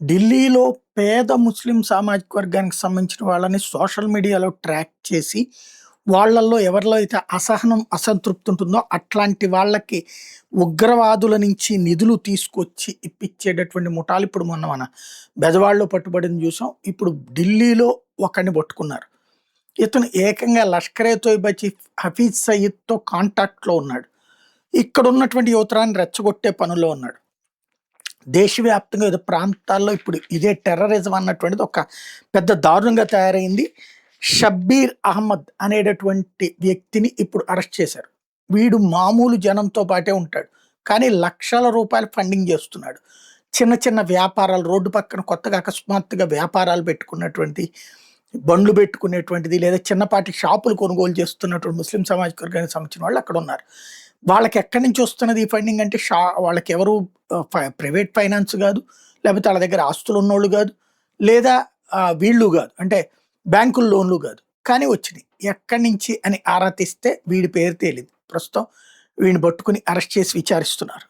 ఢిల్లీలో పేద ముస్లిం సామాజిక వర్గానికి సంబంధించిన వాళ్ళని సోషల్ మీడియాలో ట్రాక్ చేసి, వాళ్ళల్లో ఎవరిలో అయితే అసహనం, అసంతృప్తి ఉంటుందో అట్లాంటి వాళ్ళకి ఉగ్రవాదుల నుంచి నిధులు తీసుకొచ్చి ఇప్పించేటటువంటి ముఠాలు ఇప్పుడు మొన్న మన బెజవాడలో పట్టుబడింది చూసాం. ఇప్పుడు ఢిల్లీలో ఒకడిని పట్టుకున్నారు. ఇతను ఏకంగా లష్కరే తోయిబా చీఫ్ హఫీజ్ సయీద్‌తో కాంటాక్ట్‌లో ఉన్నాడు. ఇక్కడున్నటువంటి యువతరాన్ని రెచ్చగొట్టే పనుల్లో ఉన్నాడు. దేశవ్యాప్తంగా వివిధ ప్రాంతాల్లో ఇప్పుడు ఇదే టెర్రరిజం అన్నటువంటిది ఒక పెద్ద దారుణంగా తయారైంది. షబ్బీర్ అహ్మద్ అనేటటువంటి వ్యక్తిని ఇప్పుడు అరెస్ట్ చేశారు. వీడు మామూలు జనంతో పాటే ఉంటాడు. కానీ లక్షల రూపాయలు ఫండింగ్ చేస్తున్నాడు. చిన్న చిన్న వ్యాపారాలు రోడ్డు పక్కన కొత్తగా అకస్మాత్తుగా వ్యాపారాలు పెట్టుకున్నటువంటి, బండ్లు పెట్టుకునేటువంటిది లేదా చిన్నపాటి షాపులు కొనుగోలు చేస్తున్నటువంటి ముస్లిం సామాజిక వర్గానికి సంబంధించిన వాళ్ళు అక్కడ ఉన్నారు. వాళ్ళకి ఎక్కడి నుంచి వస్తున్నది ఈ ఫండింగ్ అంటే వాళ్ళకి ఎవరు ప్రైవేట్ ఫైనాన్స్ కాదు, లేకపోతే వాళ్ళ దగ్గర ఆస్తులు ఉన్నోళ్ళు కాదు, లేదా వీళ్ళు కాదు, అంటే బ్యాంకుల లోన్లు కాదు, కానీ వచ్చినాయి. ఎక్కడి నుంచి అని ఆరా తీస్తే వీడి పేరు తేలింది. ప్రస్తుతం వీడిని పట్టుకుని అరెస్ట్ చేసి విచారిస్తున్నారు.